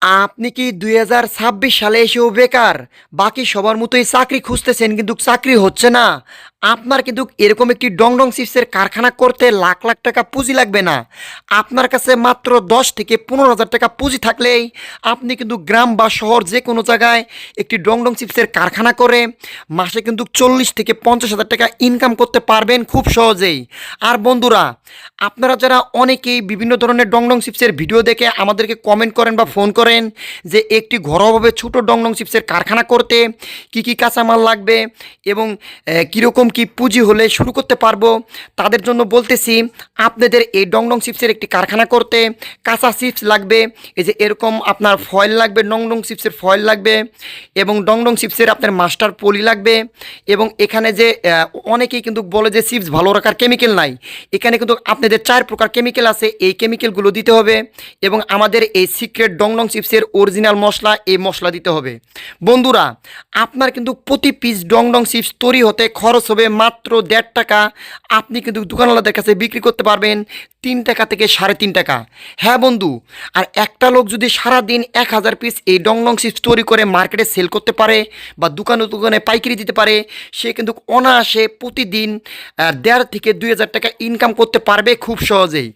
আপনি কি ২০২৬ সালে এসেও বেকার? বাকি সবার মতোই চাকরি খুঁজতেছেন কিন্তু চাকরি হচ্ছে না। আপনার কিন্তু এরকম একটি ডং চিপসের কারখানা করতে লাখ, লাখ টাকা পুঁজি লাগবে না। আপনার কাছে মাত্র ১০ থেকে ১৫,০০০ টাকা পুঁজি থাকলেই আপনি কিন্তু গ্রাম বা শহর যেকোনো জায়গায় একটি ডং চিপসের কারখানা করে মাসে কিন্তু ৪০ থেকে ৫০,০০০ টাকা ইনকাম করতে পারবেন খুব সহজেই। আর বন্ধুরা, আপনারা যারা অনেকেই বিভিন্ন ধরনের ডং চিপসের ভিডিও দেখে আমাদেরকে কমেন্ট করেন বা ফোন করেন যে একটি ঘরোয়াভাবে ছোট ডং চিপসের কারখানা করতে কি কি কাঁচামাল লাগবে এবং কীরকম কি পুঁজি হলে শুরু করতে পারবো, তাদের জন্য বলতেছি আপনাদের এই ডং চিপসের একটি কারখানা করতে কাঁচা চিপস লাগবে। এই যে এরকম আপনার ফয়েল লাগবে, ডং চিপসের ফয়েল লাগবে এবং ডং চিপসের আপনার মাস্টার পলি লাগবে। এবং এখানে যে অনেকেই কিন্তু বলে যে চিপস ভালো রাখার কেমিক্যাল নাই, এখানে কিন্তু আপনাদের ৪ প্রকার কেমিক্যাল আছে, এই কেমিক্যালগুলো দিতে হবে এবং আমাদের এই সিক্রেট ডং চিপসের অরিজিনাল মশলা, এই মশলা দিতে হবে। বন্ধুরা, আপনার কিন্তু প্রতি পিস ডং চিপস তৈরি হতে খরচ হবে মাত্র ১.৫ টাকা। আপনি কিন্তু দোকানওয়ালাদের কাছে বিক্রি করতে পারবেন ৩ টাকা থেকে ৩.৫ টাকা। হ্যাঁ বন্ধু, আর একটা লোক যদি সারাদিন ১,০০০ পিস এই ডং চিপস তৈরি করে মার্কেটে সেল করতে পারে বা দোকানে দোকানে পাইকারি দিতে পারে, সে কিন্তু অনায়াসে প্রতিদিন ১.৫ থেকে ২,০০০ টাকা ইনকাম করতে পারবে খুব সহজেই।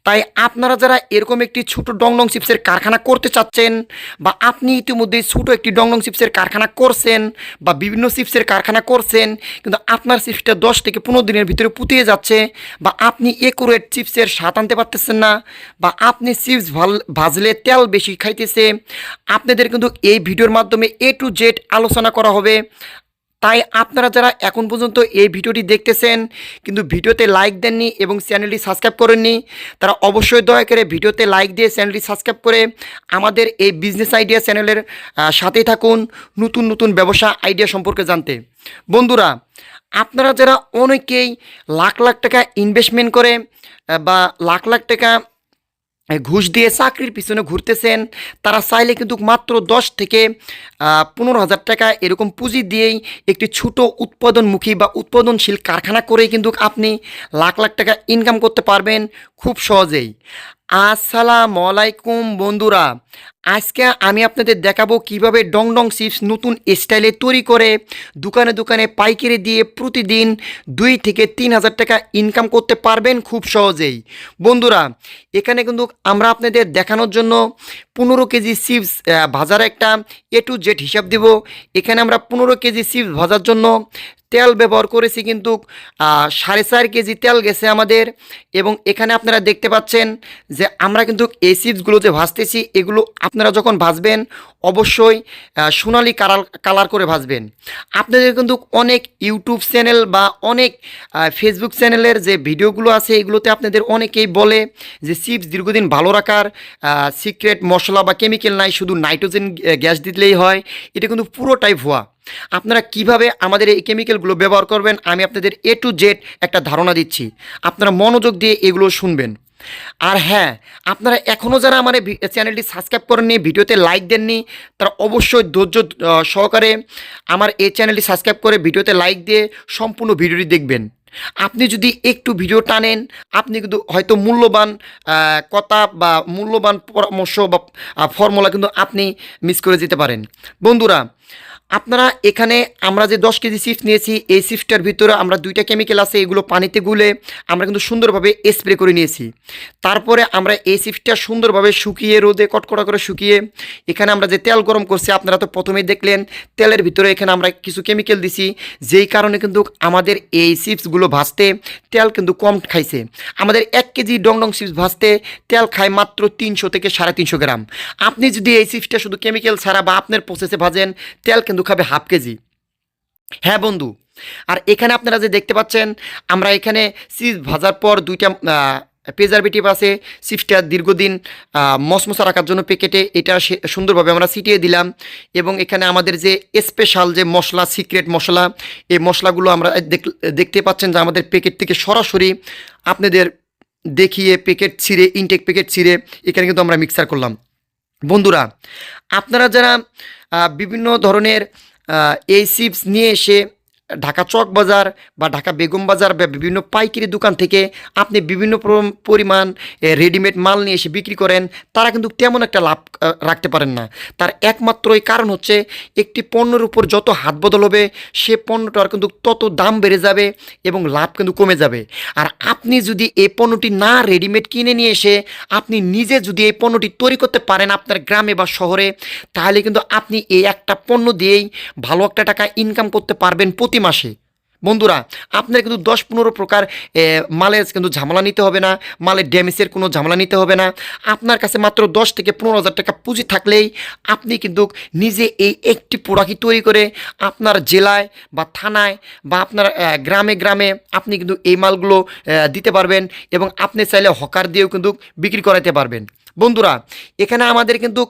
তাই আপনারা যারা এরকম একটি ছোট ডং চিপসের কারখানা করতে চাচ্ছেন বা আপনি ইতিমধ্যেই ছোটো একটি ডং চিপসের কারখানা করছেন বা বিভিন্ন চিপসের কারখানা করছেন কিন্তু আপনার চিপসটা ১০ থেকে ১৫ দিনের ভিতরে পুতিয়ে যাচ্ছে বা আপনি একুরেট চিপসের স্বাদ আনতে পারতেছেন না বা আপনি চিপস ভাজলে তেল বেশি খাইতেছে, আপনাদের কিন্তু এই ভিডিওর মাধ্যমে A to Z আলোচনা করা হবে। তাই আপনারা যারা এখন পর্যন্ত এই ভিডিওটি দেখতেছেন কিন্তু ভিডিওতে লাইক দেননি এবং চ্যানেলটি সাবস্ক্রাইব করেননি, তারা অবশ্যই দয়া করে ভিডিওতে লাইক দিয়ে চ্যানেলটি সাবস্ক্রাইব করে আমাদের এই বিজনেস আইডিয়া চ্যানেলের সাথেই থাকুন নতুন নতুন ব্যবসা আইডিয়া সম্পর্কে জানতে। বন্ধুরা, আপনারা যারা অনেকেই লাখ লাখ টাকা ইনভেস্টমেন্ট করে বা লাখ লাখ টাকা ঘুষ দিয়ে চাকরির পিছনে ঘুরতেছেন, তারা চাইলে কিন্তু মাত্র ১০ থেকে ১৫,০০০ টাকা এরকম পুঁজি দিয়েই একটি ছোট উৎপাদনমুখী বা উৎপাদনশীল কারখানা করেই কিন্তু আপনি লাখ লাখ টাকা ইনকাম করতে পারবেন খুব সহজেই। আসসালামু আলাইকুম বন্ধুরা, আজকে আমি আপনাদের দেখাবো কিভাবে ডং চিপস নতুন স্টাইলে তৈরি করে দোকানে দোকানে পাইকারি দিয়ে প্রতিদিন ২ থেকে ৩,০০০ টাকা ইনকাম করতে পারবেন খুব সহজেই। বন্ধুরা, এখানে কিন্তু আমরা আপনাদের দেখানোর জন্য ১৫ কেজি চিপস ভাজার একটা A to Z হিসাব দেব। এখানে আমরা ১৫ কেজি চিপস ভাজার জন্য তেল ব্যবহার করেছি কিন্তু ৪.৫ কেজি তেল গেছে আমাদের। এবং এখানে আপনারা দেখতে পাচ্ছেন যে আমরা কিন্তু এই চিপসগুলো যে ভাজতেছি, এগুলো আপনারা যখন ভাজবেন অবশ্যই সোনালি কালার করে ভাজবেন। আপনাদের কিন্তু অনেক ইউটিউব চ্যানেল বা অনেক ফেসবুক চ্যানেলের যে ভিডিওগুলো আছে, এগুলোতে আপনাদের অনেকেই বলে যে চিপস দীর্ঘদিন ভালো রাখার সিক্রেট মশলা বা কেমিক্যাল নাই, শুধু নাইট্রোজেন গ্যাস দিলেই হয়। এটা কিন্তু পুরোটাই ভুয়া। আপনারা কিভাবে আমাদের এই কেমিক্যালগুলো ব্যবহার করবেন আমি আপনাদের A to Z একটা ধারণা দিচ্ছি, আপনারা মনোযোগ দিয়ে এগুলো শুনবেন। আর হ্যাঁ, আপনারা এখনও যারা আমার এই চ্যানেলটি সাবস্ক্রাইব করেননি, ভিডিওতে লাইক দেননি, তারা অবশ্যই ধৈর্য সহকারে আমার এই চ্যানেলটি সাবস্ক্রাইব করে ভিডিওতে লাইক দিয়ে সম্পূর্ণ ভিডিওটি দেখবেন। আপনি যদি একটু ভিডিও টানেন, আপনি কিন্তু হয়তো মূল্যবান কথা বা মূল্যবান পরামর্শ বা ফর্মুলা কিন্তু আপনি মিস করে যেতে পারেন। বন্ধুরা, আপনারা এখানে আমরা যে ১০ কেজি চিপস নিয়েছি, এই চিপসটার ভিতরে আমরা ২টা কেমিক্যাল আছে, এগুলো পানিতে গুলে আমরা কিন্তু সুন্দরভাবে স্প্রে করে নিয়েছি। তারপরে আমরা এই চিপসটা সুন্দরভাবে শুকিয়ে রোদে কটকটা করে শুকিয়ে এখানে আমরা যে তেল গরম করছি, আপনারা তো প্রথমেই দেখলেন তেলের ভিতরে এখানে আমরা কিছু কেমিক্যাল দিছি, যেই কারণে কিন্তু আমাদের এই চিপসগুলো ভাজতে তেল কিন্তু কম খাইছে। আমাদের ১ কেজি ডং চিপস ভাজতে তেল খায় মাত্র ৩০০ থেকে ৩৫০ গ্রাম। আপনি যদি এই চিপসটা শুধু কেমিক্যাল ছাড়া বা আপনার প্রসেসে ভাজেন, তেল কিন্তু খাবে হাফ কেজি। হ্যাঁ বন্ধু, আর এখানে আপনারা যে দেখতে পাচ্ছেন আমরা এখানে চিপস ভাজার পর ২টা প্রিজারভেটিভ আছে। চিপসটা দীর্ঘদিন মশমশা রাখার জন্য প্যাকেটে এটা সুন্দরভাবে আমরা ছিটিয়ে দিলাম। এবং এখানে আমাদের যে স্পেশাল যে মশলা, সিক্রেট মশলা, এই মশলাগুলো আমরা দেখতে পাচ্ছেন যে আমাদের প্যাকেট থেকে সরাসরি আপনাদের দেখিয়ে প্যাকেট ছিঁড়ে, ইনটেক প্যাকেট ছিঁড়ে এখানে কিন্তু আমরা মিক্সার করলাম। বন্ধুরা, আপনারা যারা বিভিন্ন ধরনের এই চিপস নিয়ে এসে ঢাকা চক বাজার বা ঢাকা বেগম বাজার বা বিভিন্ন পাইকারি দোকান থেকে আপনি বিভিন্ন পরিমাণ রেডিমেড মাল নিয়ে এসে বিক্রি করেন, তারা কিন্তু তেমন একটা লাভ রাখতে পারেন না। তার একমাত্রই কারণ হচ্ছে একটি পণ্যের উপর যত হাত বদল হবে সে পণ্যটার কিন্তু তত দাম বেড়ে যাবে এবং লাভ কিন্তু কমে যাবে। আর আপনি যদি এই পণ্যটি না রেডিমেড কিনে নিয়ে এসে আপনি নিজে যদি এই পণ্যটি তৈরি করতে পারেন আপনার গ্রামে বা শহরে, তাহলে কিন্তু আপনি এই একটা পণ্য দিয়েই ভালো একটা টাকা ইনকাম করতে পারবেন প্রতি মাসে। বন্ধুরা, আপনার কিন্তু 10-15 প্রকার মালের কিন্তু ঝামেলা নিতে হবে না, মালের ড্যামেজের কোনো ঝামেলা নিতে হবে না। আপনার কাছে মাত্র 10 থেকে 15,000 টাকা পুঁজি থাকলেই আপনি কিন্তু নিজে এই একটি প্রোডাক্ট তৈরি করে আপনার জেলায় বা থানায় বা আপনার গ্রামে গ্রামে আপনি কিন্তু এই মালগুলো দিতে পারবেন এবং আপনি চাইলে হকার দিয়েও কিন্তু বিক্রি করাতে পারবেন। বন্ধুরা, এখানে আমাদের কিন্তু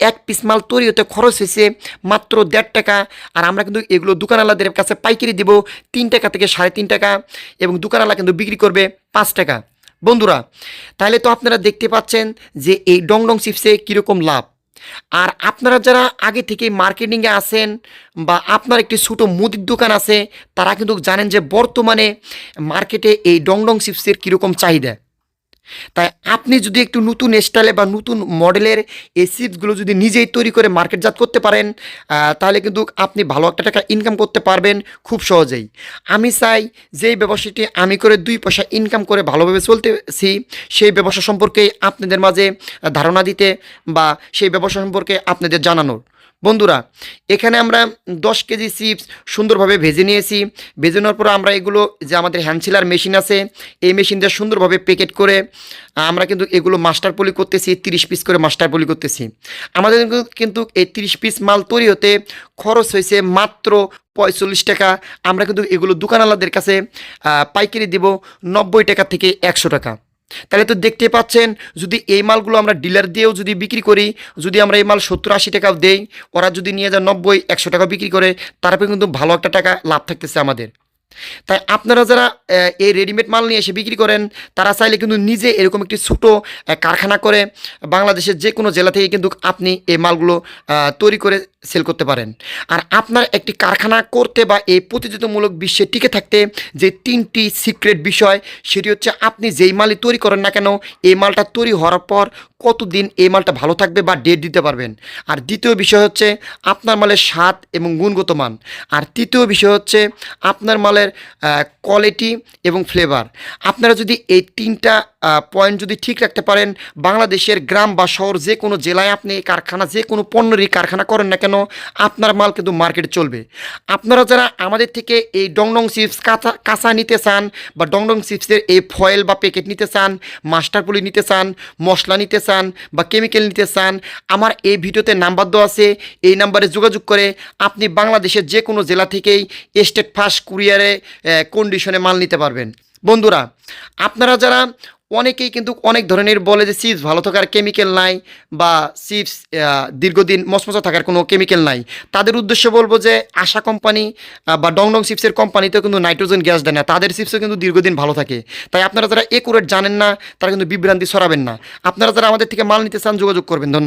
এক পিস মাল তৈরি হতে খরচ হয়েছে মাত্র 1.5 টাকা। আর আমরা কিন্তু এগুলো দোকানওয়ালাদের কাছে পাইকারি দিব 3 টাকা থেকে 3.5 টাকা এবং দোকানওয়ালা কিন্তু বিক্রি করবে 5 টাকা। বন্ধুরা, তাহলে তো আপনারা দেখতে পাচ্ছেন যে এই ডংডং চিপসে কীরকম লাভ। আর আপনারা যারা আগে থেকে মার্কেটিংয়ে আসেন বা আপনার একটি ছোটো মুদির দোকান আছে, তারা কিন্তু জানেন যে বর্তমানে মার্কেটে এই ডংডং চিপসের কীরকম চাহিদা। তাই আপনি যদি একটু নতুন স্টাইলে বা নতুন মডেলের এই চিপসগুলো যদি নিজেই তৈরি করে মার্কেটজাত করতে পারেন, তাহলে কিন্তু আপনি ভালো একটা টাকা ইনকাম করতে পারবেন খুব সহজেই। আমি চাই যেই ব্যবসাটি আমি করে 2 পয়সা ইনকাম করে ভালোভাবে চলতেছি, সেই ব্যবসা সম্পর্কে আপনাদের মাঝে ধারণা দিতে বা সেই ব্যবসা সম্পর্কে আপনাদের জানানোর। বন্ধুরা, এখানে আমরা 10 কেজি চিপস সুন্দরভাবে ভেজে নিয়েছি। ভেজে নেওয়ার পর আমরা এগুলো যে আমাদের হ্যান্ড সিলার মেশিন আছে, এই মেশিন দিয়ে সুন্দরভাবে প্যাকেট করে আমরা কিন্তু এগুলো মাস্টার পলি করতেছি, 30 পিস করে মাস্টার পলি করতেছি। আমাদের কিন্তু এই 30 পিস মাল তৈরি হতে খরচ হয়েছে মাত্র 45 টাকা। আমরা কিন্তু এগুলো দোকানওয়ালাদের কাছে পাইকারি দেব 90 টাকা থেকে 100 টাকা। তাহলে তো দেখতে পাচ্ছেন, যদি এই মালগুলো আমরা ডিলার দিয়েও যদি বিক্রি করি, যদি আমরা এই মাল 70-80 টাকাও দেই, ওরা যদি নিয়ে যায় 90-100 টাকা বিক্রি করে, তারপরে কিন্তু ভালো একটা টাকা লাভ থাকতেছে আমাদের। তাই আপনারা যারা এই রেডিমেড মাল নিয়ে এসে বিক্রি করেন, তারা চাইলে কিন্তু নিজে এরকম একটি ছোটো কারখানা করে বাংলাদেশের যে কোনো জেলা থেকে কিন্তু আপনি এই মালগুলো তৈরি করে সেল করতে পারেন। আর আপনার একটি কারখানা করতে বা এই প্রতিযোগিতামূলক বিশ্বে টিকে থাকতে যে 3টি সিক্রেট বিষয়, সেটি হচ্ছে আপনি যেই মালই তৈরি করেন না কেন, এই মালটা তৈরি হওয়ার পর কতদিন এই মালটা ভালো থাকবে বা ডেট দিতে পারবেন। আর দ্বিতীয় বিষয় হচ্ছে আপনার মালের স্বাদ এবং গুণগত মান। আর তৃতীয় বিষয় হচ্ছে আপনার মালের কোয়ালিটি এবং ফ্লেভার। আপনারা যদি এই 3টা পয়েন্ট যদি ঠিক রাখতে পারেন, বাংলাদেশের গ্রাম বা শহর যে কোনো জেলায় আপনি কারখানা যে কোনো পণ্যেরই কারখানা করেন না কেন, আপনার মাল কিন্তু মার্কেটে চলবে। আপনারা যারা আমাদের থেকে এই ডংডং চিপস কাঁচা নিতে চান বা ডংডং চিপসের এই ফয়েল বা প্যাকেট নিতে চান, মাস্টার পলি নিতে চান, মশলা নিতে চান বা কেমিক্যাল নিতে চান, আমার এই ভিডিওতে নাম্বার দেওয়া আছে, এই নাম্বারে যোগাযোগ করে আপনি বাংলাদেশের যে কোনো জেলা থেকেই স্টেট ফাস্ট কুরিয়ারে কন্ডিশনে মাল নিতে পারবেন। বন্ধুরা, আপনারা যারা অনেকেই কিন্তু অনেক ধরনের বলে যে চিপস ভালো থাকার কেমিক্যাল নাই বা চিপস দীর্ঘদিন মচমচা থাকার কোনো কেমিক্যাল নাই, তাদের উদ্দেশ্যে বলবো যে আশা কোম্পানি বা ডংডং চিপসের কোম্পানিতেও কিন্তু নাইট্রোজেন গ্যাস দেয় না, তাদের চিপসও কিন্তু দীর্ঘদিন ভালো থাকে। তাই আপনারা যারা একুরেট জানেন না, তারা কিন্তু বিভ্রান্তি ছড়াবেন না। আপনারা যারা আমাদের থেকে মাল নিতে চান যোগাযোগ করবেন। ধন্যবাদ।